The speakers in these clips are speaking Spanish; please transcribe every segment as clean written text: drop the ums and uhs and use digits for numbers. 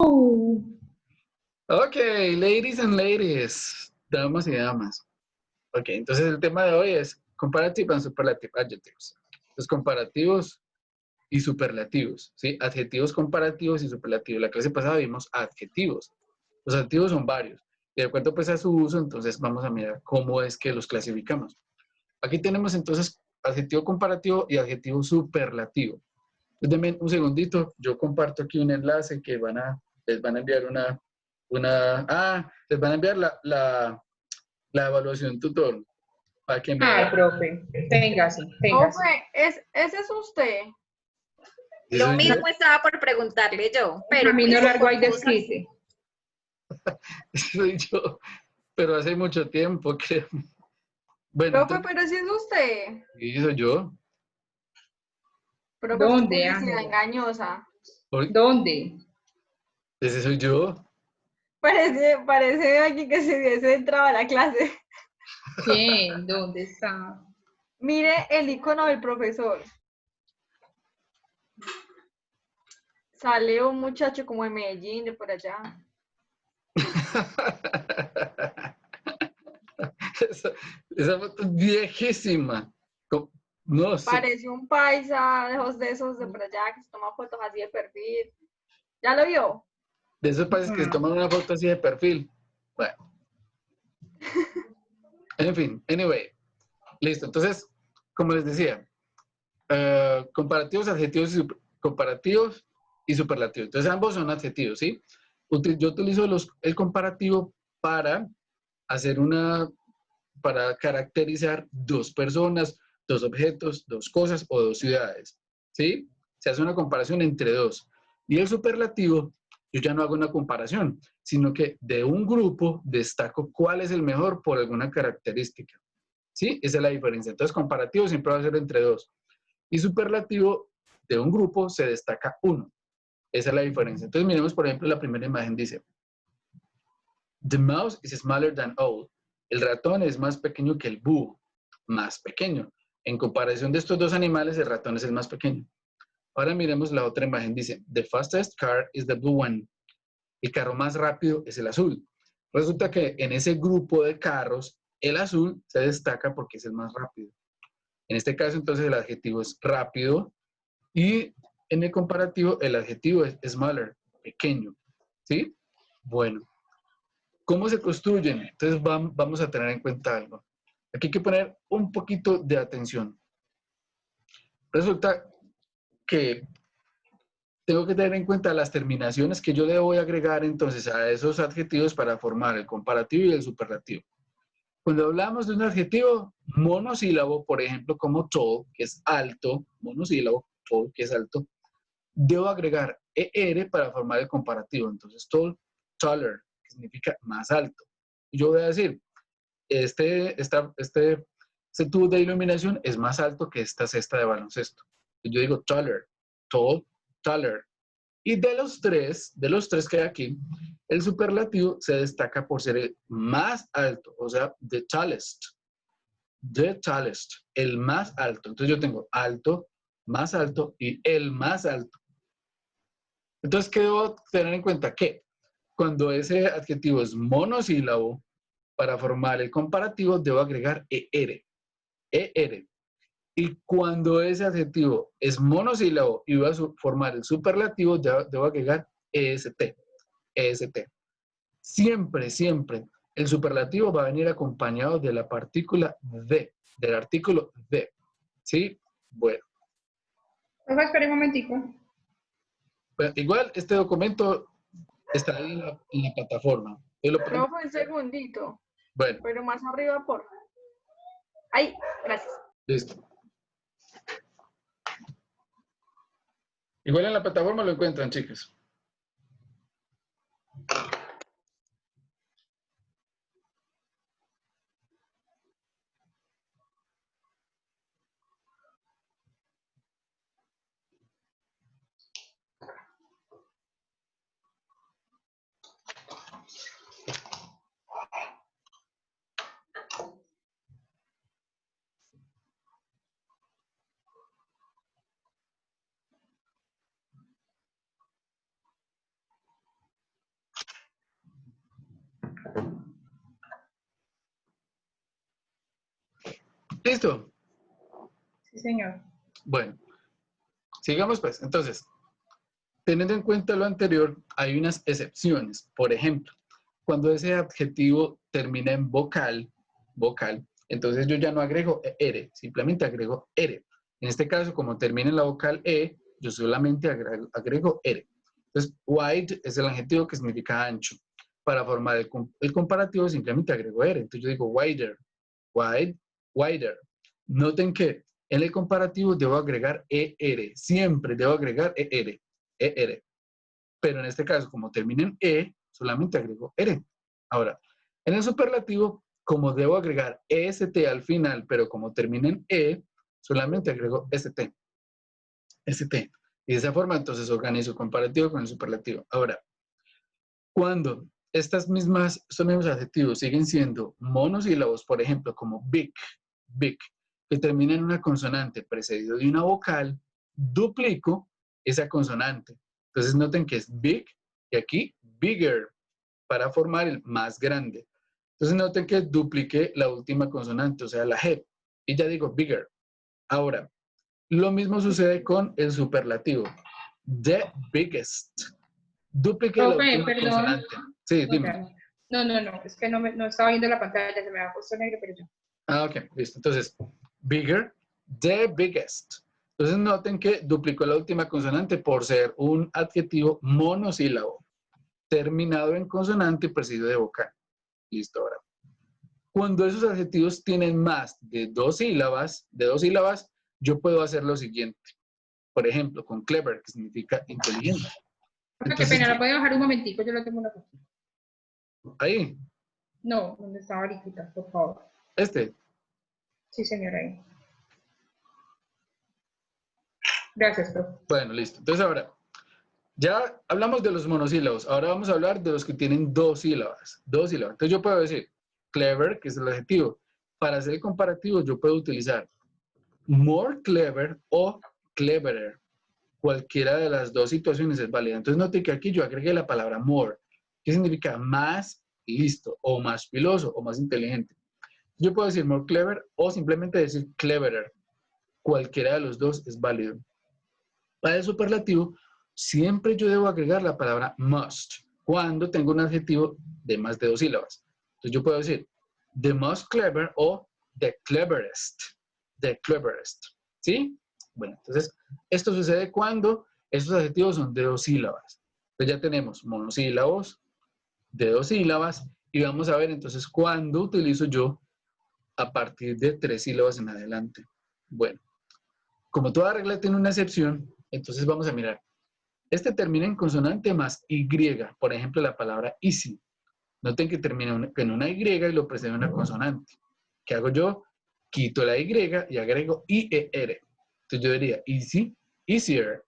Ok, ladies and ladies, damas y damas. Ok, entonces el tema de hoy es comparative and superlative adjectives. Los comparativos y superlativos, ¿sí? Adjetivos comparativos y superlativos. La clase pasada vimos adjetivos. Los adjetivos son varios. Y de acuerdo pues a su uso, entonces vamos a mirar cómo es que los clasificamos. Aquí tenemos entonces adjetivo comparativo y adjetivo superlativo. Denme un segundito, yo comparto aquí un enlace que les van a enviar les van a enviar la evaluación tutor para que me Ay, vean. profe, téngase. Profe, ¿ese es usted? Lo Eso yo, mismo estaba por preguntarle yo, pero Camino pues largo por hay cosas, desquite. soy yo, pero hace mucho tiempo, creo. Bueno, Profe, entonces, pero si es usted. sí, soy yo. Profe, eso es ¿Dónde, publicidad Ángela? engañosa. Hoy, ¿Dónde? ese soy yo. Parece aquí que se hubiese entrado a la clase. ¿Quién? ¿Dónde está? Mire el icono del profesor. Sale un muchacho como de Medellín, de por allá. Esa foto es viejísima. No sé. Parece un paisa de esos de por allá que se toma fotos así de perfil. ¿Ya lo vio? De esos países que se toman una foto así de perfil. Bueno, en fin, anyway. Listo. Entonces, como les decía, comparativos, adjetivos y comparativos y superlativos. Entonces, ambos son adjetivos, ¿sí? Yo utilizo el comparativo para hacer para caracterizar dos personas, dos objetos, dos cosas o dos ciudades, ¿sí? Se hace una comparación entre dos. Y el superlativo, yo ya no hago una comparación, sino que de un grupo destaco cuál es el mejor por alguna característica, ¿sí? Esa es la diferencia. Entonces, comparativo siempre va a ser entre dos. Y superlativo, de un grupo se destaca uno. Esa es la diferencia. Entonces, miremos, por ejemplo, la primera imagen dice, The mouse is smaller than owl. El ratón es más pequeño que el búho, más pequeño. En comparación de estos dos animales, el ratón es el más pequeño. Ahora miremos la otra imagen. Dice, The fastest car is the blue one. El carro más rápido es el azul. Resulta que en ese grupo de carros, el azul se destaca porque es el más rápido. En este caso, entonces, el adjetivo es rápido y en el comparativo, el adjetivo es smaller, pequeño. ¿Sí? Bueno. ¿Cómo se construyen? Entonces vamos a tener en cuenta algo. Aquí hay que poner un poquito de atención. Resulta que tengo que tener en cuenta las terminaciones que yo le voy a agregar entonces a esos adjetivos para formar el comparativo y el superlativo. Cuando hablamos de un adjetivo monosílabo, por ejemplo, como tall, que es alto, monosílabo, tall, que es alto, debo agregar ER para formar el comparativo. Entonces, tall, taller, que significa más alto. Y yo voy a decir, este tubo de iluminación es más alto que esta cesta de baloncesto. Yo digo taller, tall, taller. Y de los tres que hay aquí, el superlativo se destaca por ser el más alto, o sea, the tallest, el más alto. Entonces yo tengo alto, más alto y el más alto. Entonces, ¿qué debo tener en cuenta? Que cuando ese adjetivo es monosílabo, para formar el comparativo debo agregar ER. ER. Y cuando ese adjetivo es monosílabo y voy a formar el superlativo, debo agregar EST. EST. Siempre, siempre, el superlativo va a venir acompañado de la partícula de, del artículo de. ¿Sí? Bueno. Profe, espere un momentico. Bueno, igual este documento está ahí en la plataforma. Profe, un segundito. Bueno, Pero más arriba, por. Ay, gracias. listo. Igual en la plataforma lo encuentran, chicos. ¿Listo? Sí, señor. Bueno, sigamos pues. Entonces, teniendo en cuenta lo anterior, hay unas excepciones. Por ejemplo, cuando ese adjetivo termina en vocal, entonces yo ya no agrego ere, simplemente agrego ere. En este caso, como termina en la vocal e, yo solamente agrego ere. Entonces, wide es el adjetivo que significa ancho. Para formar el comparativo, simplemente agrego ere. Entonces yo digo wider, wide, wider. Noten que en el comparativo debo agregar er, siempre debo agregar er. Pero en este caso, como termina en e, solamente agrego ere. Ahora, en el superlativo, como debo agregar est al final, pero como termina en e, solamente agrego st. Y de esa forma, entonces organizo comparativo con el superlativo. Ahora, cuando estos mismos adjetivos siguen siendo monosílabos, por ejemplo, como big, que termina en una consonante precedido de una vocal, duplico esa consonante. Entonces noten que es big y aquí bigger para formar el más grande. Entonces noten que dupliqué la última consonante, o sea, la G, y ya digo bigger. Ahora, lo mismo sucede con el superlativo. The biggest. Dupliqué la Profe, última perdón. consonante. Sí, No, dime. ya. No, es que no estaba viendo la pantalla, se me había puesto negro, pero ya. Ah, ok, listo. Entonces, bigger, the biggest. Entonces noten que duplicó la última consonante por ser un adjetivo monosílabo, terminado en consonante precedido de vocal. Listo, ahora. Cuando esos adjetivos tienen más de dos sílabas, yo puedo hacer lo siguiente. Por ejemplo, con clever, que significa inteligente. Profe, qué Entonces, pena, ¿la puede bajar un momentico? Yo lo tengo una foto. ahí, No, donde estaba ahorita, por favor. este. Sí, señora, ahí. Gracias, profe. Bueno, listo. Entonces ahora, ya hablamos de los monosílabos. Ahora vamos a hablar de los que tienen dos sílabas. Dos sílabas. Entonces yo puedo decir clever, que es el adjetivo. Para hacer el comparativo, yo puedo utilizar more clever o cleverer. Cualquiera de las dos situaciones es válida. Entonces note que aquí yo agregué la palabra more, que significa más listo, o más filoso, o más inteligente. Yo puedo decir more clever o simplemente decir cleverer. Cualquiera de los dos es válido. Para el superlativo, siempre yo debo agregar la palabra must cuando tengo un adjetivo de más de dos sílabas. Entonces yo puedo decir the most clever o the cleverest. The cleverest. ¿Sí? Bueno, entonces esto sucede cuando estos adjetivos son de dos sílabas. Entonces ya tenemos monosílabos de dos sílabas y vamos a ver entonces cuándo utilizo yo a partir de tres sílabas en adelante. Bueno, como toda regla tiene una excepción, entonces vamos a mirar. Este termina en consonante más Y, por ejemplo, la palabra easy. Noten que termina en una Y y lo precede una consonante. ¿Qué hago yo? Quito la Y y agrego IER. Entonces yo diría easy, easier,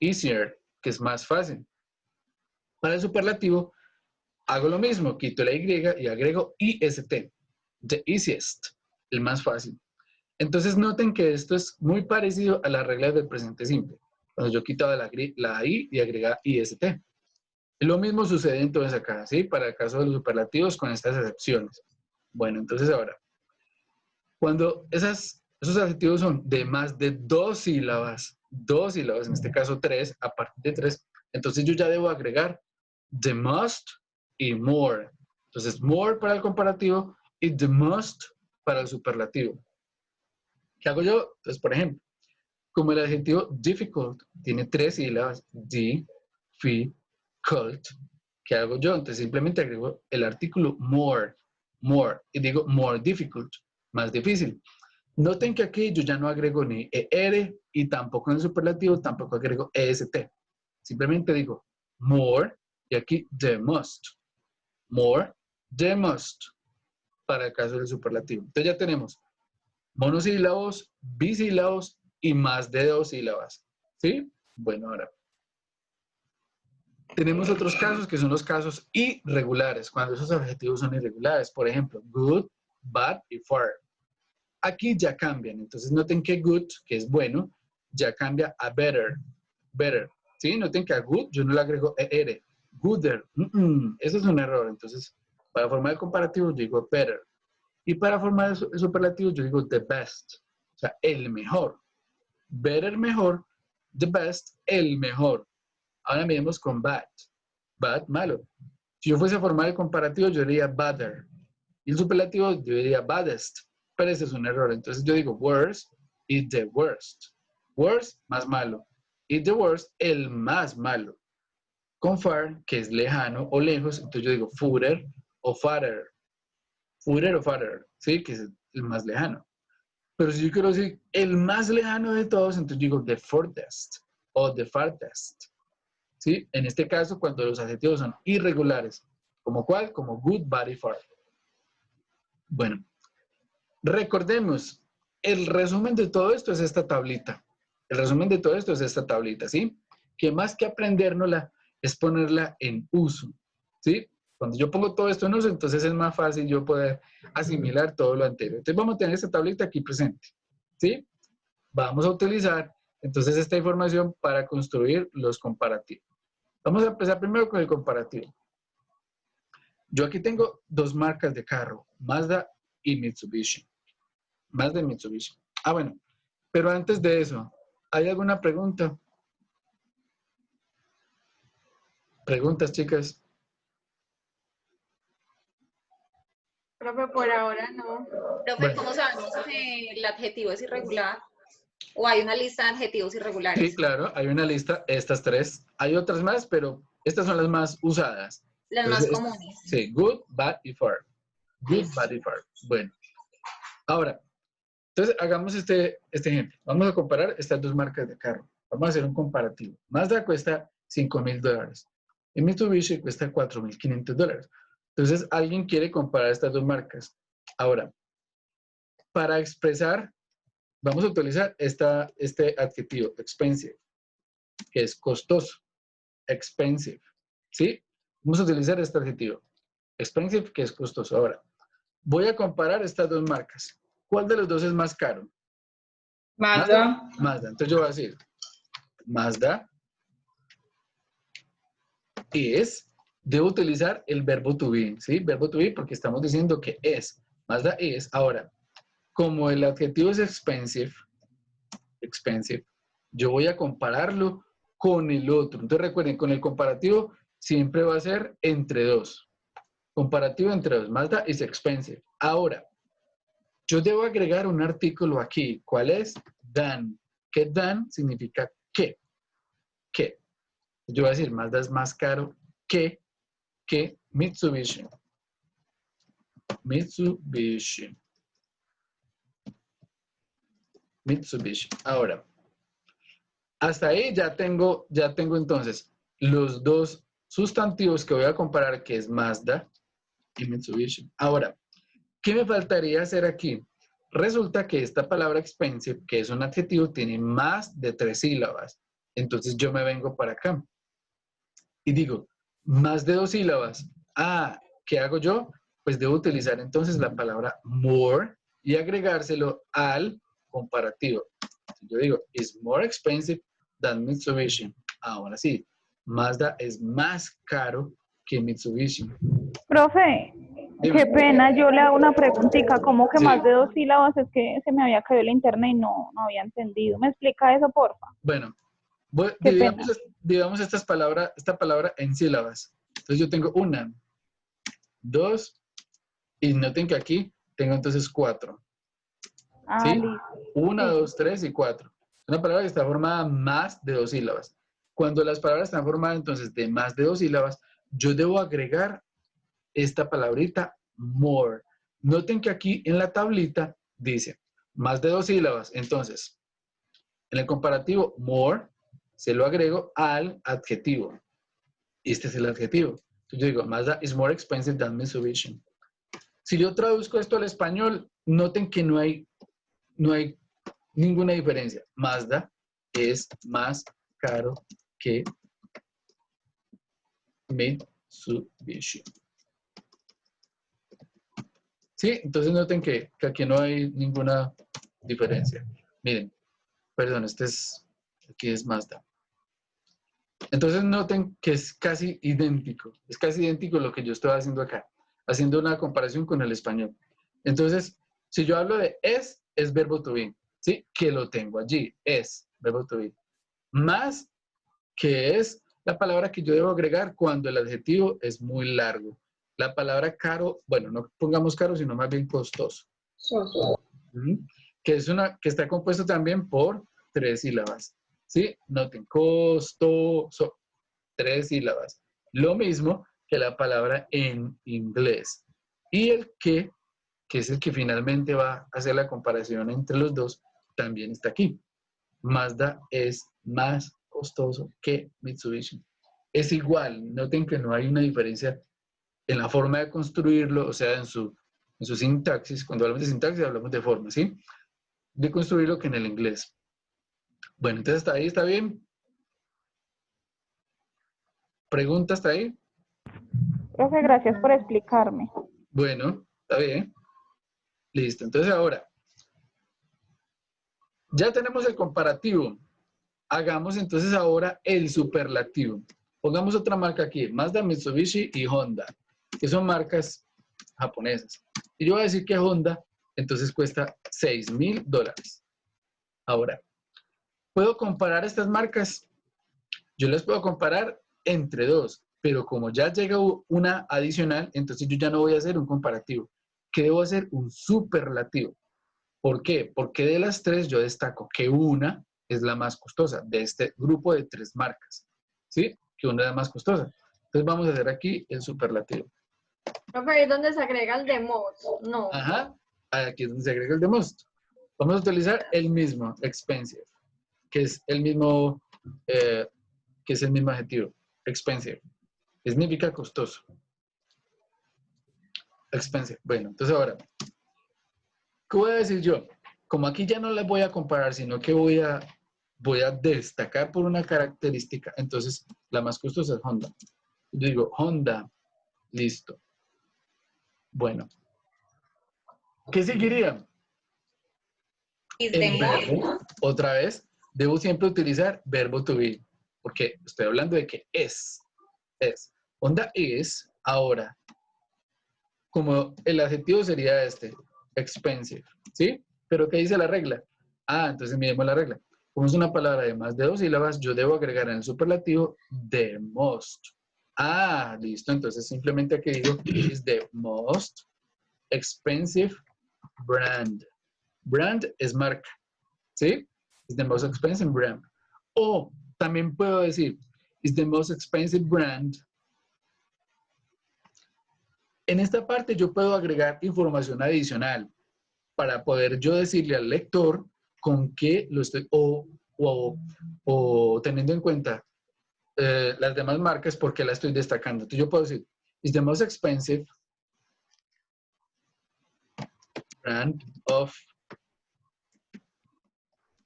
easier, que es más fácil. Para el superlativo, hago lo mismo, quito la Y y agrego IST, the easiest, el más fácil. Entonces noten que esto es muy parecido a las reglas del presente simple. Cuando yo quitaba la I y agregaba IST. Lo mismo sucede entonces acá, ¿sí? Para el caso de los superlativos con estas excepciones. Bueno, entonces ahora, cuando esos adjetivos son de más de dos sílabas, en este caso tres, a partir de tres, entonces yo ya debo agregar the must y more. Entonces, more para el comparativo y the must para el superlativo. ¿Qué hago yo? Entonces, por ejemplo, como el adjetivo difficult tiene tres sílabas, cult, ¿qué hago yo? Entonces simplemente agrego el artículo more, y digo more difficult, más difícil. Noten que aquí yo ya no agrego ni ER y tampoco en el superlativo, tampoco agrego EST. Simplemente digo more y aquí the must. More, the must, para el caso del superlativo. Entonces ya tenemos monosílabos, bisílabos y más de dos sílabas. ¿Sí? Bueno, ahora tenemos otros casos que son los casos irregulares, cuando esos adjetivos son irregulares. Por ejemplo, good, bad y far. Aquí ya cambian. Entonces noten que good, que es bueno, ya cambia a better. Better. ¿Sí? Noten que a good yo no le agrego ER. Gooder. Eso es un error. Entonces, para formar el comparativo digo better. Y para formar el superlativo yo digo the best, o sea, el mejor. Better, mejor. The best, el mejor. Ahora miremos con bad. Bad, malo. Si yo fuese a formar el comparativo, yo diría better. Y el superlativo, yo diría baddest. Pero ese es un error. Entonces yo digo worst y the worst. Worst, más malo. Y the worst, el más malo. Con far, que es lejano o lejos, entonces yo digo further o farther. Further o farther, ¿sí? Que es el más lejano. Pero si yo quiero decir el más lejano de todos, entonces digo the furthest o the farthest. ¿Sí? En este caso, cuando los adjetivos son irregulares. ¿Como cuál? Como good, bad y far. Bueno, recordemos, el resumen de todo esto es esta tablita. El resumen de todo esto es esta tablita, ¿sí? Que más que aprendérnosla, es ponerla en uso, ¿sí? Cuando yo pongo todo esto en uso, entonces es más fácil yo poder asimilar todo lo anterior. Entonces vamos a tener esta tablita aquí presente, ¿sí? Vamos a utilizar entonces esta información para construir los comparativos. Vamos a empezar primero con el comparativo. Yo aquí tengo dos marcas de carro, Mazda y Mitsubishi. Mazda y Mitsubishi. Ah, bueno, pero antes de eso, ¿hay alguna pregunta? ¿Preguntas, chicas? Profe, por ahora no. Profe, Bueno. ¿cómo sabemos que el adjetivo es irregular? ¿O hay una lista de adjetivos Sí, irregulares? claro, hay una lista, estas tres. Hay otras más, pero estas son las más usadas. Las más Entonces, comunes. sí, good, bad y far. Good, Listo. bad y far. Bueno, ahora, entonces hagamos este ejemplo. Vamos a comparar estas dos marcas de carro. Vamos a hacer un comparativo. Mazda cuesta $5,000 y Mitsubishi cuesta $4,500. Entonces, alguien quiere comparar estas dos marcas. Ahora, para expresar, vamos a utilizar este adjetivo, expensive, que es costoso. Expensive, ¿sí? Vamos a utilizar este adjetivo. Expensive, que es costoso. Ahora, voy a comparar estas dos marcas. ¿Cuál de los dos es más caro? Mazda. Mazda. Entonces yo voy a decir, Mazda es, debo utilizar el verbo to be, ¿sí? Verbo to be porque estamos diciendo que es. Mazda es. Ahora, como el adjetivo es expensive, yo voy a compararlo con el otro. Entonces recuerden, con el comparativo siempre va a ser entre dos. Comparativo entre dos. Mazda is expensive. Ahora, yo debo agregar un artículo aquí. ¿Cuál es? Than. ¿Qué than significa que? ¿Qué? Yo voy a decir, Mazda es más caro que Mitsubishi. Mitsubishi. Ahora, hasta ahí ya tengo entonces los dos sustantivos que voy a comparar, que es Mazda y Mitsubishi. Ahora, ¿qué me faltaría hacer aquí? Resulta que esta palabra expensive, que es un adjetivo, tiene más de 3 sílabas. Entonces yo me vengo para acá y digo, más de 2 sílabas. Ah, ¿qué hago yo? Pues debo utilizar entonces la palabra more y agregárselo al comparativo. Yo digo, is more expensive than Mitsubishi. Ahora sí, Mazda es más caro que Mitsubishi. Profe, Dime. qué pena, yo le hago una preguntita, ¿cómo que Sí. más de 2 sílabas? Es que se me había caído la internet y no había entendido. ¿Me explica eso, porfa? Bueno, Qué pena. dividamos esta palabra en sílabas. Entonces yo tengo 1, 2, y noten que aquí tengo entonces 4. Ah, ¿Sí? listo. 1, Sí. 2, 3 y 4. Es una palabra que está formada más de 2 sílabas. Cuando las palabras están formadas entonces de más de 2 sílabas, yo debo agregar esta palabrita more. Noten que aquí en la tablita dice más de 2 sílabas. Entonces, en el comparativo more, se lo agrego al adjetivo. Este es el adjetivo. Entonces yo digo, Mazda is more expensive than Mitsubishi. Si yo traduzco esto al español, noten que no hay ninguna diferencia. Mazda es más caro que Mitsubishi. Sí, entonces noten que aquí no hay ninguna diferencia. Miren, perdón, aquí es Mazda. Entonces noten que es casi idéntico lo que yo estoy haciendo acá, haciendo una comparación con el español. Entonces, si yo hablo de es verbo to be, ¿sí? Que lo tengo allí, es verbo to be. Más que es la palabra que yo debo agregar cuando el adjetivo es muy largo. La palabra caro, bueno, no pongamos caro, sino más bien costoso. Ujú. Que está compuesto también por 3 sílabas. ¿Sí? Noten, costoso, 3 sílabas. Lo mismo que la palabra en inglés. Y el que es el que finalmente va a hacer la comparación entre los dos, también está aquí. Mazda es más costoso que Mitsubishi. Es igual, noten que no hay una diferencia en la forma de construirlo, o sea, en su sintaxis. Cuando hablamos de sintaxis hablamos de forma, ¿sí? De construirlo que en el inglés. Bueno, entonces hasta ahí está bien. ¿Pregunta hasta ahí? Profe, gracias por explicarme. Bueno, está bien. Listo, entonces ahora, ya tenemos el comparativo. Hagamos entonces ahora el superlativo. Pongamos otra marca aquí, Mazda, Mitsubishi y Honda, que son marcas japonesas. Y yo voy a decir que Honda, entonces cuesta $6,000. Ahora, ¿puedo comparar estas marcas? Yo las puedo comparar entre dos, pero como ya llega una adicional, entonces yo ya no voy a hacer un comparativo. ¿Qué debo hacer? Un superlativo. ¿Por qué? Porque de las tres yo destaco que una es la más costosa de este grupo de 3 marcas. ¿Sí? Que una es la más costosa. Entonces vamos a hacer aquí el superlativo. Profe, ahí es donde se agrega el de most. No. Ajá. Aquí es donde se agrega el de most. Vamos a utilizar el mismo, expensive, que es el mismo, adjetivo. Expensive. Que significa costoso. Expensive. Bueno, entonces ahora, ¿qué voy a decir yo? Como aquí ya no las voy a comparar, sino que voy a destacar por una característica. Entonces, la más costosa es Honda. Yo digo, Honda, listo. Bueno. ¿Qué seguiría? Is El the most. verbo, otra vez, debo siempre utilizar verbo to be, porque estoy hablando de que es. Honda es, ahora, como el adjetivo sería este, expensive, ¿sí? Pero ¿qué dice la regla? Ah, entonces miremos la regla. Como es una palabra de más de 2 sílabas, yo debo agregar en el superlativo the most. Ah, listo. Entonces simplemente aquí digo is the most expensive brand. Brand es marca, ¿sí? Is the most expensive brand. O también puedo decir is the most expensive brand. En esta parte yo puedo agregar información adicional para poder yo decirle al lector con qué lo estoy, o teniendo en cuenta las demás marcas, porque la estoy destacando. Entonces yo puedo decir, is the most expensive brand of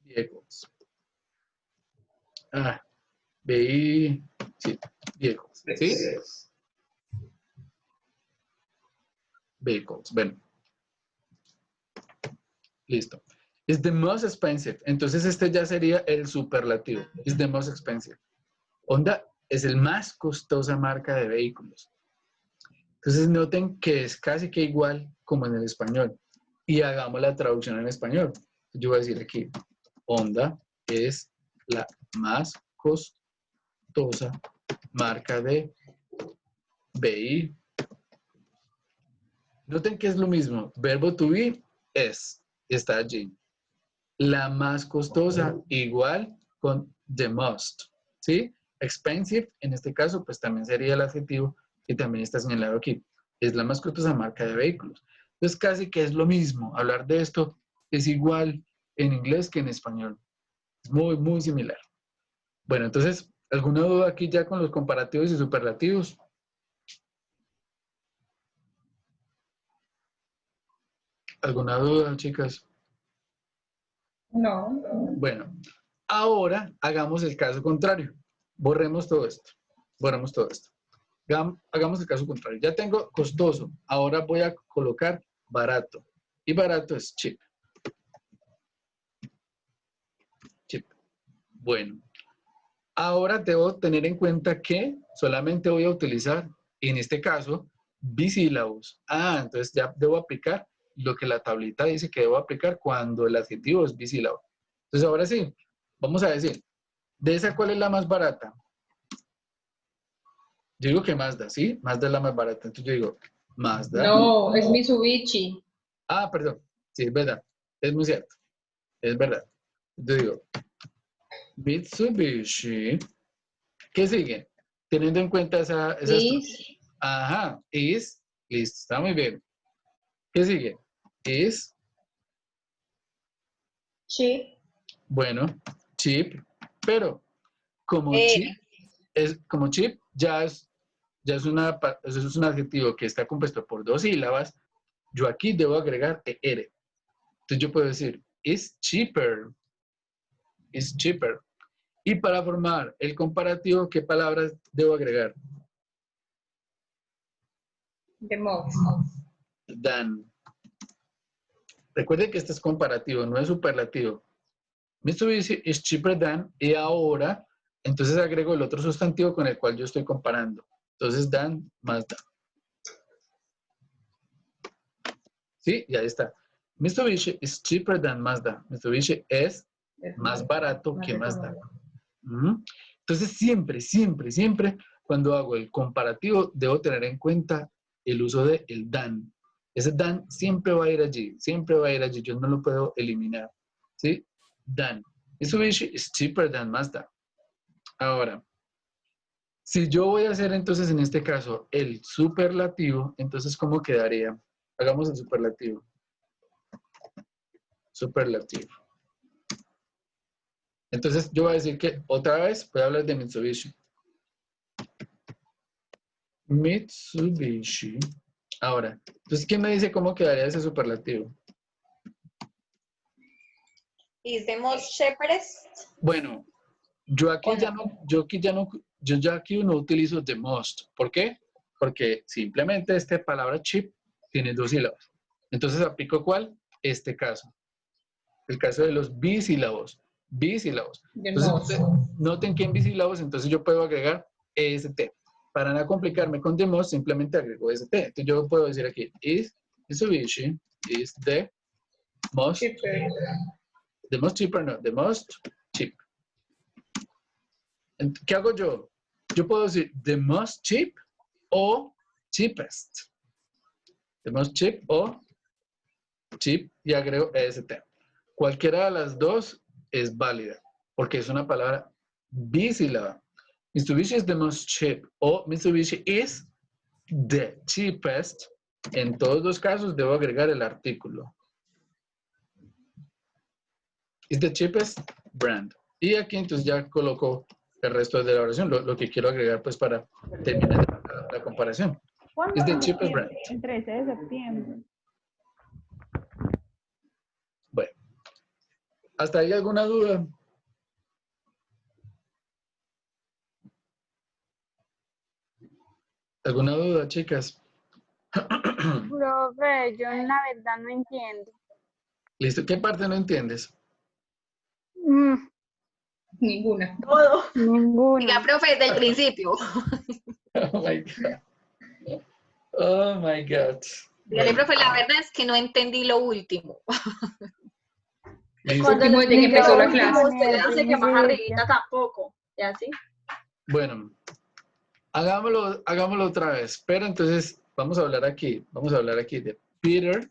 vehicles. Sí, vehicles, ¿sí? Vehicles, bueno. Listo. Is the most expensive. Entonces este ya sería el superlativo. Is the most expensive. Honda es el más costosa marca de vehículos. Entonces noten que es casi que igual como en el español. Y hagamos la traducción en español. Yo voy a decir aquí, Honda es la más costosa marca de vehículos. Noten que es lo mismo. Verbo to be es, está allí. La más costosa igual con the most, ¿sí? Expensive, en este caso, pues también sería el adjetivo que también está señalado aquí. Es la más costosa marca de vehículos. Entonces casi que es lo mismo. Hablar de esto es igual en inglés que en español. Es muy, muy similar. Bueno, entonces, ¿alguna duda aquí ya con los comparativos y superlativos? ¿Alguna duda, chicas? No. Bueno, ahora hagamos el caso contrario. Borremos todo esto. Borremos todo esto. Hagamos el caso contrario. Ya tengo costoso. Ahora voy a colocar barato. Y barato es cheap. Cheap. Bueno. Ahora debo tener en cuenta que solamente voy a utilizar, en este caso, bisílabos. Entonces ya debo aplicar lo que la tablita dice que debo aplicar cuando el adjetivo es bisílabo. Entonces, ahora sí, vamos a decir, ¿de esa cuál es la más barata? Yo digo que Mazda, ¿sí? Mazda es la más barata. Entonces yo digo, Mazda. No, es Mitsubishi. Ah, perdón. Sí, es verdad. Es muy cierto. Es verdad. Yo digo, Mitsubishi. ¿Qué sigue? Teniendo en cuenta esa Is. Ajá, is. Listo, está muy bien. ¿Qué sigue? Is. Chip. Bueno, chip. Pero como chip, como chip ya es un adjetivo que está compuesto por 2 sílabas. Yo aquí debo agregar ER. Entonces yo puedo decir, is cheaper. Is cheaper. Y para formar el comparativo, ¿qué palabras debo agregar? The most. Than. Recuerden que este es comparativo, no es superlativo. Mitsubishi is cheaper than, y ahora, entonces agrego el otro sustantivo con el cual yo estoy comparando. Entonces, than más than. ¿Sí? Y ahí está. Mitsubishi is cheaper than Mazda. Mitsubishi es más barato que Mazda. Entonces, siempre, cuando hago el comparativo, debo tener en cuenta el uso de el than. Ese than siempre va a ir allí, yo no lo puedo eliminar. ¿Sí? Than. Mitsubishi is cheaper than Mazda. Ahora, si yo voy a hacer entonces en este caso el superlativo, entonces ¿cómo quedaría? Hagamos el superlativo. Superlativo. Entonces yo voy a decir que otra vez voy a hablar de Mitsubishi. Mitsubishi. Ahora, entonces ¿quién me dice cómo quedaría ese superlativo? Is the most cheapest. Bueno, yo aquí no utilizo the most. ¿Por qué? Porque simplemente esta palabra cheap tiene 2 sílabas. Entonces aplico ¿cuál? Este caso. El caso de los bisílabos. Bisílabos. Entonces, noten que en bisílabos, entonces yo puedo agregar EST. Para no complicarme con the most, simplemente agrego EST. Entonces yo puedo decir aquí, is Mitsubishi is the most Cheaper. the most cheaper, no, the most cheap. ¿Qué hago yo? Yo puedo decir the most cheap o cheapest. The most cheap o cheap y agrego EST. Cualquiera de las dos es válida porque es una palabra bisílaba. Mitsubishi is the most cheap o Mitsubishi is the cheapest. En todos los casos debo agregar el artículo. Is the cheapest brand. Y aquí entonces ya coloco el resto de la oración, lo que quiero agregar pues para terminar la comparación. ¿Cuándo? Is the En cheapest brand. septiembre, el 13 de septiembre. Bueno, ¿hasta ahí alguna duda? ¿Alguna duda, chicas? Profe, yo la verdad no entiendo. ¿Listo? ¿Qué parte no entiendes? Ninguna. Todo. Diga, Ninguna. profe, desde el principio. Oh my God. Oh my God. Dígale, Bueno, profe, la verdad es que no entendí lo último. listo. Cuando Último le desde que empezó la explica clase. usted le dice que más arribita tampoco. ¿Y así? Bueno, hagámoslo otra vez. Pero entonces vamos a hablar aquí. Vamos a hablar aquí de Peter,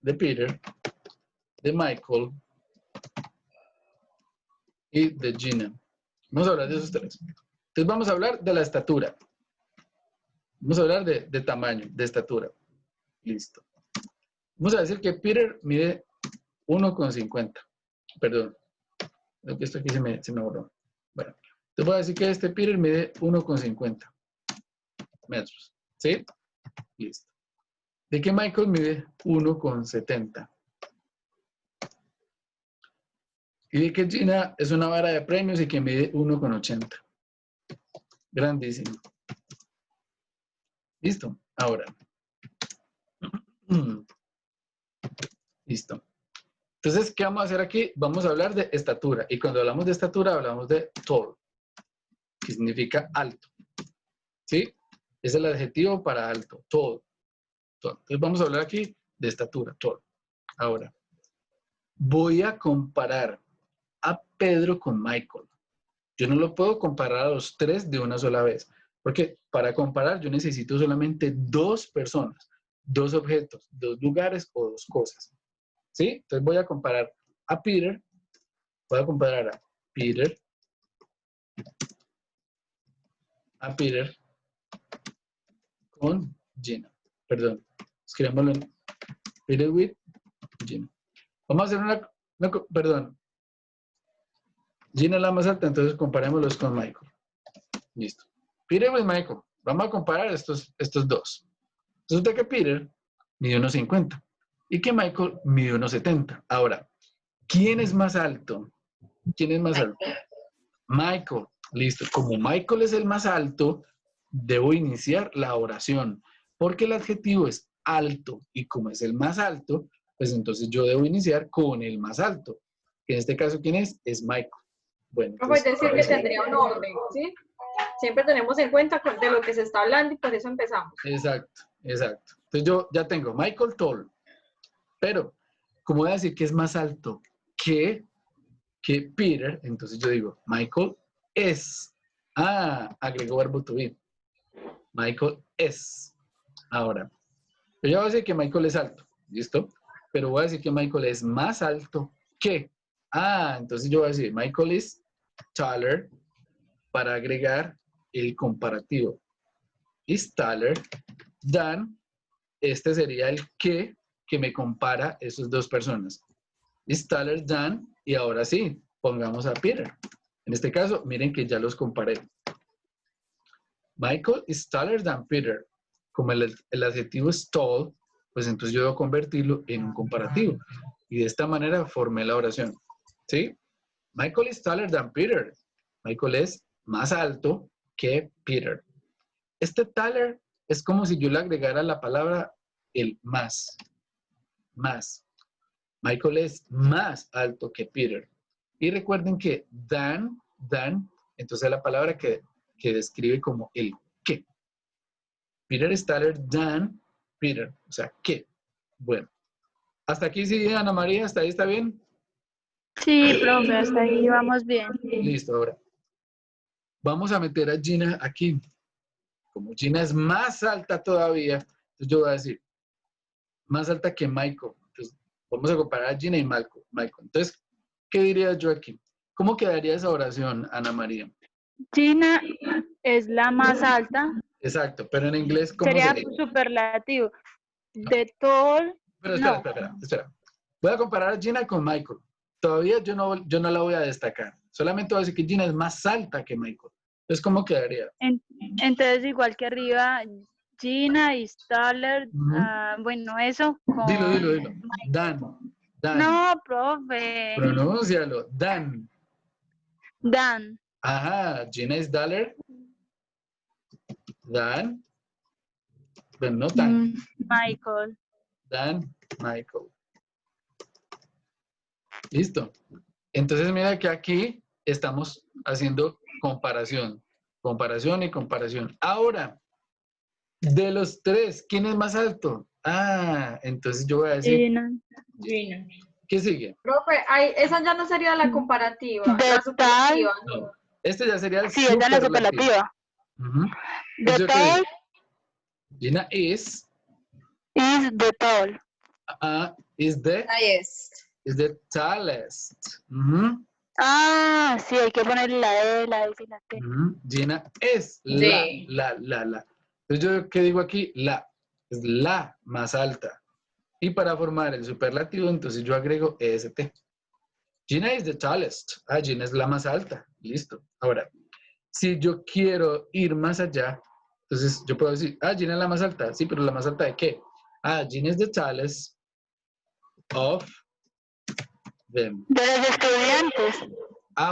de Michael y de Gina. Vamos a hablar de esos tres. Entonces vamos a hablar de la estatura. Vamos a hablar de tamaño, de estatura. Listo. Vamos a decir que Peter mide 1,50. Perdón. Creo que esto aquí se me borró. Bueno, te voy a decir que este Peter mide 1,50 metros. ¿Sí? Listo. De que Michael mide 1,70. Y de que Gina es una vara de premios y que mide 1,80. Grandísimo. Listo. Ahora. Listo. Entonces, ¿qué vamos a hacer aquí? Vamos a hablar de estatura. Y cuando hablamos de estatura, hablamos de tall, que significa alto. ¿Sí? Es el adjetivo para alto. Tall. tall. Entonces vamos a hablar aquí de estatura, tall. Ahora, voy a comparar a Pedro con Michael. Yo no lo puedo comparar a los tres de una sola vez, porque para comparar yo necesito solamente dos personas, dos objetos, dos lugares o dos cosas. ¿Sí? Entonces voy a comparar a Peter, con Gina. Perdón, escribámoslo en Peter with Gina. Vamos a hacer perdón. Gina es la más alta, entonces comparémoslos con Michael. Listo. Peter with Michael. Vamos a comparar estos dos. Resulta que Peter mide 1,50 y que Michael mide 1,70. Ahora, ¿quién es más alto? ¿Quién es más alto? Michael. Listo. Como Michael es el más alto, debo iniciar la oración. Porque el adjetivo es alto y como es el más alto, pues entonces yo debo iniciar con el más alto. Que en este caso, ¿quién es? Es Michael. Bueno, No puede entonces, decir que tendría un orden, ¿sí? Siempre tenemos en cuenta de lo que se está hablando y por eso empezamos. exacto. Entonces yo ya tengo Michael Tall. Pero, como voy a decir que es más alto que Peter, entonces yo digo, Michael es. Agregó verbo to be. Michael es. Ahora, yo ya voy a decir que Michael es alto, ¿listo? Pero voy a decir que Michael es más alto que. Entonces yo voy a decir, Michael is taller para agregar el comparativo. Is taller than, este sería el que me compara esas dos personas. Is taller than, y ahora sí, pongamos a Peter. En este caso, miren que ya los comparé. Michael is taller than Peter. Como el adjetivo es tall, pues entonces yo debo convertirlo en un comparativo. Y de esta manera formé la oración. ¿Sí? Michael is taller than Peter. Michael es más alto que Peter. Este taller es como si yo le agregara la palabra el más. Más. Michael es más alto que Peter. Y recuerden que than, entonces es la palabra que describe como el qué. Peter is taller than Peter. O sea, ¿qué? Bueno. Hasta aquí sí, Ana María, ¿hasta ahí está bien? Sí, profe, hasta ahí vamos bien. Listo, ahora. Vamos a meter a Gina aquí. Como Gina es más alta todavía, entonces yo voy a decir, más alta que Michael. Entonces, vamos a comparar a Gina y Michael. Entonces, ¿qué diría yo aquí? ¿Cómo quedaría esa oración, Ana María? Gina es la más alta. Exacto, pero en inglés, ¿cómo Sería sería? superlativo. De tall, Pero no. espera. Voy a comparar a Gina con Michael. Todavía yo no la voy a destacar. Solamente voy a decir que Gina es más alta que Michael. Entonces, ¿cómo quedaría? Entonces, igual que arriba, Gina y Staller, bueno, eso con... Dilo. Dan. No, profe. Pronúncialo. Dan. Dan. Ajá, Gina es Daller. Dan. Pero no Dan. Michael. Dan, Michael. Listo. Entonces, mira que aquí estamos haciendo comparación. Comparación y comparación. Ahora, de los tres, ¿quién es más alto? Entonces yo voy a decir, Gina. ¿qué sigue? Profe, esa ya no sería la comparativa, De la superlativa. No. Este ya sería el Sí, esa es la superlativo. superlativa. Ujú. The Yo te tall digo, Gina is the tall. is the tallest. Ujú. Sí, hay que poner la E, la S y la T. Ujú. Gina es la. Entonces yo, ¿qué digo aquí? La. Es la más alta. Y para formar el superlativo, entonces yo agrego EST. Gina is the tallest. Gina es la más alta. Listo. Ahora, si yo quiero ir más allá, entonces yo puedo decir, Gina es la más alta. Sí, pero ¿la más alta de qué? Gina is the tallest of them. De los estudiantes.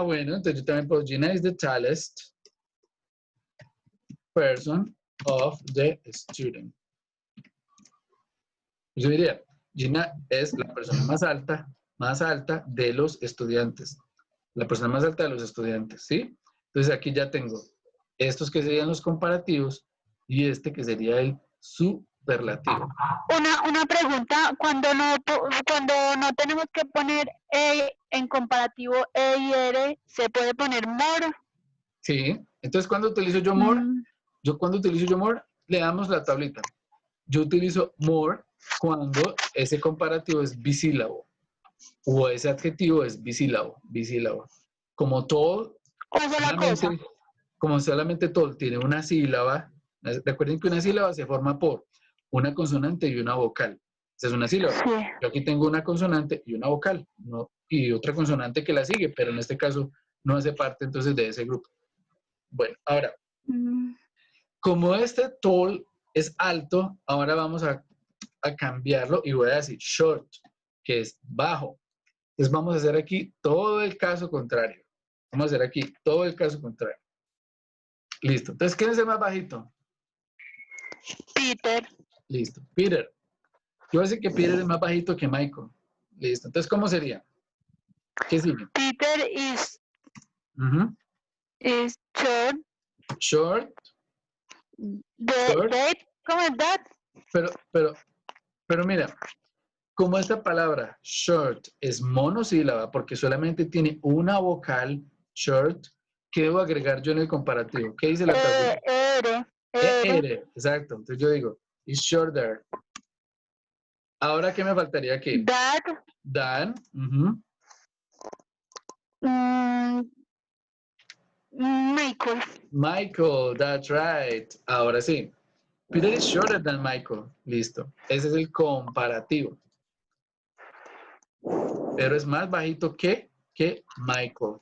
Bueno, entonces yo también puedo, Gina is the tallest person of the student. Yo diría, Gina es la persona más alta de los estudiantes. La persona más alta de los estudiantes, ¿sí? Entonces aquí ya tengo estos que serían los comparativos y este que sería el superlativo. Una pregunta, cuando no tenemos que poner en comparativo E y R, ¿se puede poner more? Sí, entonces cuando utilizo yo more, le damos la tablita. Yo utilizo more cuando ese comparativo es bisílabo o ese adjetivo es bisílabo. Como todo, ¿O sola cosa? como solamente todo tiene una sílaba, recuerden que una sílaba se forma por una consonante y una vocal. Esa es una sílaba. Sí. Yo aquí tengo una consonante y una vocal, ¿no? Y otra consonante que la sigue, pero en este caso no hace parte entonces de ese grupo. Bueno, ahora, como este tall es alto, ahora vamos a cambiarlo y voy a decir short, que es bajo. Entonces vamos a hacer aquí todo el caso contrario. Vamos a hacer aquí todo el caso contrario. Listo. Entonces, ¿quién es el más bajito? Peter. Listo. Peter. Yo voy a decir que Peter es más bajito que Michael. Listo. Entonces, ¿cómo sería? ¿Qué sigue? Peter is short. Short. Short. ¿Cómo es that? Pero mira, como esta palabra short es monosílaba porque solamente tiene una vocal, short, ¿qué debo agregar yo en el comparativo? ¿Qué dice la tabla? R. Exacto. Entonces yo digo, is shorter. Ahora, ¿qué me faltaría aquí? Dan. Michael, that's right. Ahora sí. Peter is shorter than Michael. Listo. Ese es el comparativo. Pero es más bajito que Michael.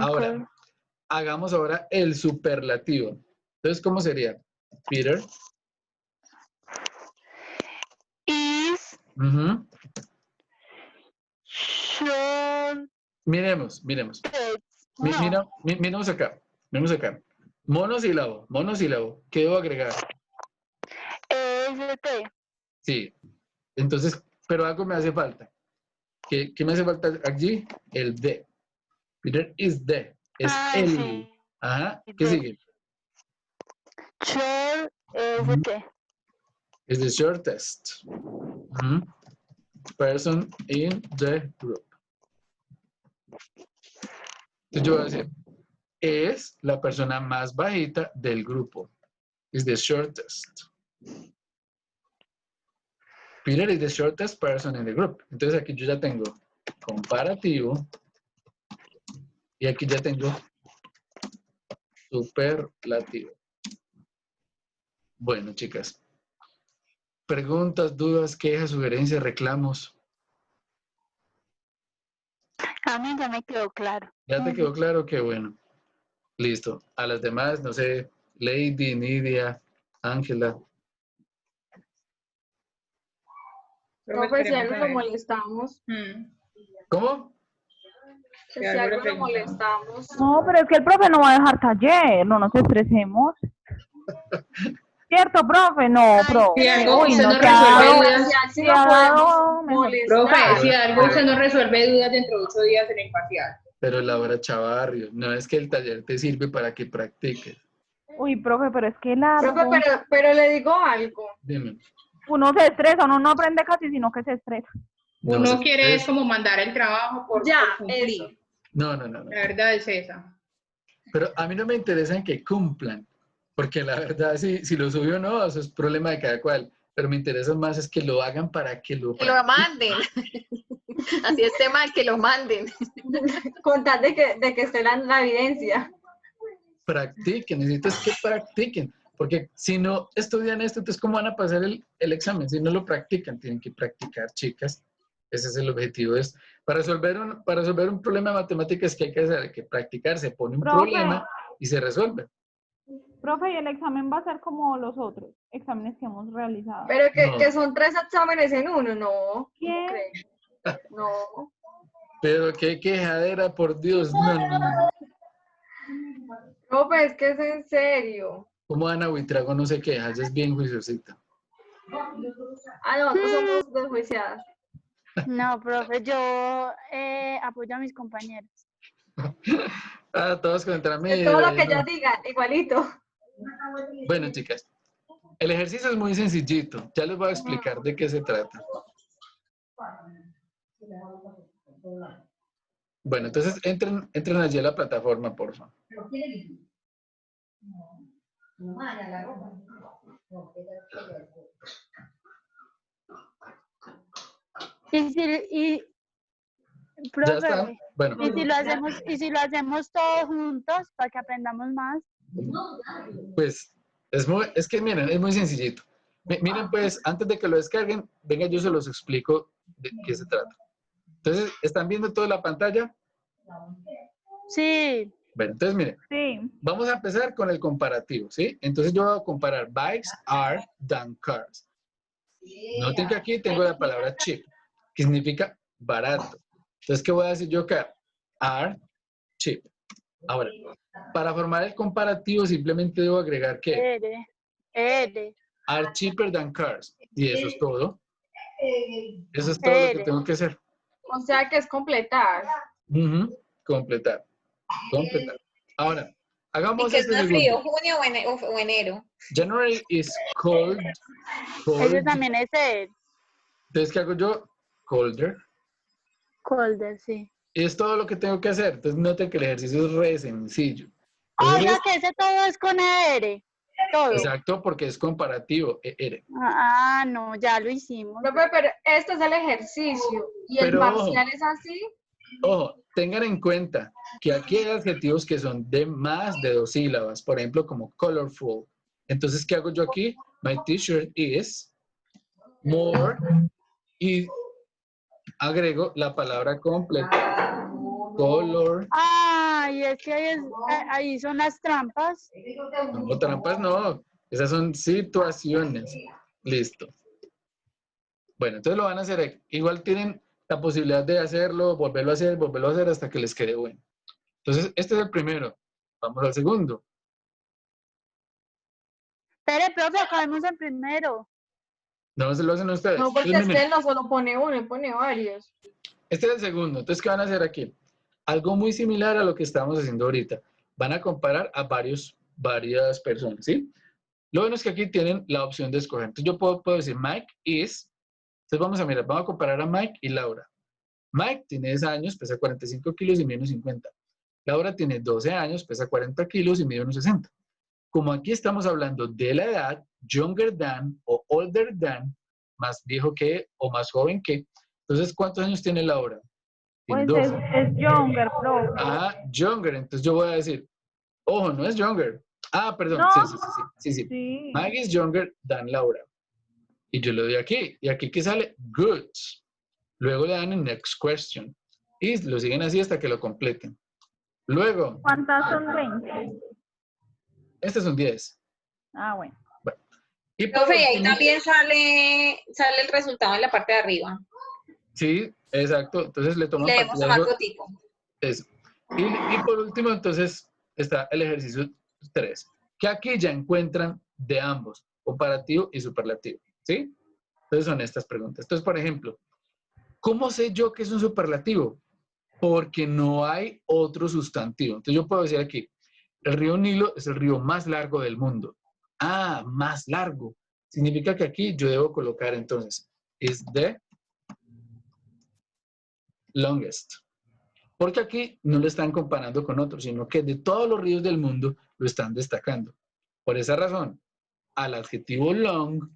Ahora, hagamos ahora el superlativo. Entonces, ¿cómo sería? Peter is short. Miremos. Miremos acá. Miremos acá. Monosílabo. ¿Qué debo agregar? EST. Sí. Entonces, pero algo me hace falta. ¿Qué me hace falta allí? El de. Peter is the. Es el. Sí. Ajá. ¿Qué sigue? Short EST. Is the shortest person in the group. Entonces yo voy a decir, es la persona más bajita del grupo. Is the shortest. Peter is the shortest person in the group. Entonces aquí yo ya tengo comparativo y aquí ya tengo superlativo. Bueno, chicas. Preguntas, dudas, quejas, sugerencias, reclamos. A mí ya me quedó claro. ¿Ya te quedó claro? Qué bueno. Listo. A las demás, no sé, Lady, Nidia, Ángela. Profe, si algo lo molestamos. ¿Cómo? Si algo lo molestamos. No, pero es que el profe no va a dejar taller, no nos estresemos. ¿Cierto, profe? No, profe. Si algo Uy, usted no no se ha resuelve dado- dudas, se ha dado mejor. profe, si algo usted no resuelve dudas dentro de 8 días en el parcial. Pero Laura Chavarrio, no es que el taller te sirve para que practiques. Uy, profe, pero es que largo. Profe, pero le digo algo. Dime. Uno se estresa, uno no aprende casi, sino que se estresa. No, Uno se- quiere es como mandar el trabajo por cumplir. Eso. No. La verdad es esa. Pero a mí no me interesa en que cumplan, porque la verdad, si lo subió o no, eso es problema de cada cual. Pero me interesa más es que lo hagan para que lo Que lo manden. Así esté mal, que lo manden. Con tal de que esté la evidencia. practiquen. Necesito es que practiquen. Porque si no estudian esto, entonces ¿cómo van a pasar el examen? Si no lo practican, tienen que practicar, chicas. Ese es el objetivo. Para resolver un problema de matemáticas, ¿qué hay que hacer? Hay que practicar. Se pone un Profe. problema y se resuelve. Profe, y el examen va a ser como los otros exámenes que hemos realizado. Pero No. que son 3 exámenes en uno, ¿no. ¿Qué? ¿Cómo creen? No. Pero qué quejadera, por Dios. No. Profe, es que es en serio. ¿Cómo Ana Buitrago no se queja? Ella es bien juiciosita. Nosotros somos desjuiciadas. No, profe, yo apoyo a mis compañeros. Todos contra mí. De todo lo que no. ellas digan, igualito. Bueno, chicas. El ejercicio es muy sencillito. Ya les voy a explicar de qué se trata. Bueno, entonces entren allí a la plataforma, por favor. Y ¿Ya están? profe, Bueno, y si lo hacemos todos juntos para que aprendamos más. pues es que miren, es muy sencillito. Miren, pues, antes de que lo descarguen, venga, yo se los explico de qué se trata. Entonces, ¿están viendo toda la pantalla? Sí. Bueno, entonces, miren, Sí. vamos a empezar con el comparativo, ¿sí? Entonces, yo voy a comparar bikes are than cars. Noten que aquí tengo la palabra cheap, que significa barato. Entonces, ¿qué voy a decir yo acá? Are cheap. Ahora, para formar el comparativo, simplemente debo agregar que R. are cheaper than cars. Y eso es todo. Eso es todo lo que tengo que hacer. O sea que es completar. Ujú, completar. Completar. Ahora, ¿Y hagamos que es este más frío, segundo. junio o enero? January is cold. Eso también es R. Entonces, ¿qué hago yo? Colder. Colder, sí. Y es todo lo que tengo que hacer. Entonces, noten que el ejercicio es re sencillo. Entonces, Oiga, que ese todo es con R. Todo. exacto, porque es comparativo. Ah, no, ya lo hicimos. Profe, pero este es el ejercicio. Y el Pero parcial es así. Ojo, tengan en cuenta que aquí hay adjetivos que son de más de 2 sílabas. Por ejemplo, como colorful. Entonces, ¿qué hago yo aquí? My t-shirt is more. Y agrego la palabra completa. Color. Ay, es que ahí son las trampas. No, trampas no. Esas son situaciones. Listo. Bueno, entonces lo van a hacer. Igual tienen la posibilidad de hacerlo, volverlo a hacer hasta que les quede bueno. Entonces, este es el primero. Vamos al segundo. Espere, profe, acabemos el primero. No se lo hacen ustedes. No, porque Entonces, es que miren, él no solo pone uno, él pone varios. este es el segundo. Entonces, ¿qué van a hacer aquí? Algo muy similar a lo que estamos haciendo ahorita. Van a comparar a varias personas, ¿sí? Lo bueno es que aquí tienen la opción de escoger. Entonces, yo puedo decir Mike is. Entonces, vamos a mirar, vamos a comparar a Mike y Laura. Mike tiene 10 años, pesa 45 kilos y mide unos 50. Laura tiene 12 años, pesa 40 kilos y mide unos 60. Como aquí estamos hablando de la edad, younger than o older than, más viejo que o más joven que. Entonces, ¿cuántos años tiene Laura? Tiene Pues 12. es younger, profe. Ah, younger. Entonces yo voy a decir, ojo, no es younger. Ah, perdón. No. Sí. Sí. Maggie is younger than Laura. Y yo le doy aquí. Y aquí que sale good. Luego le dan el next question. Y lo siguen así hasta que lo completen. Luego, ¿Cuántas son 20? este es un 10. Ah, bueno. Bueno. Y por Profe, y ahí último, también sale el resultado en la parte de arriba. sí, exacto. Entonces le Y toman le debemos tomar pantallazo. fotico. Eso. Y por último, entonces, está el ejercicio 3, que aquí ya encuentran de ambos, comparativo y superlativo, ¿sí? Entonces son estas preguntas. Entonces, por ejemplo, ¿cómo sé yo que es un superlativo? Porque no hay otro sustantivo. Entonces yo puedo decir aquí, el río Nilo es el río más largo del mundo. Ah, más largo. Significa que aquí yo debo colocar entonces, is the longest. Porque aquí no lo están comparando con otros, sino que de todos los ríos del mundo lo están destacando. Por esa razón, al adjetivo long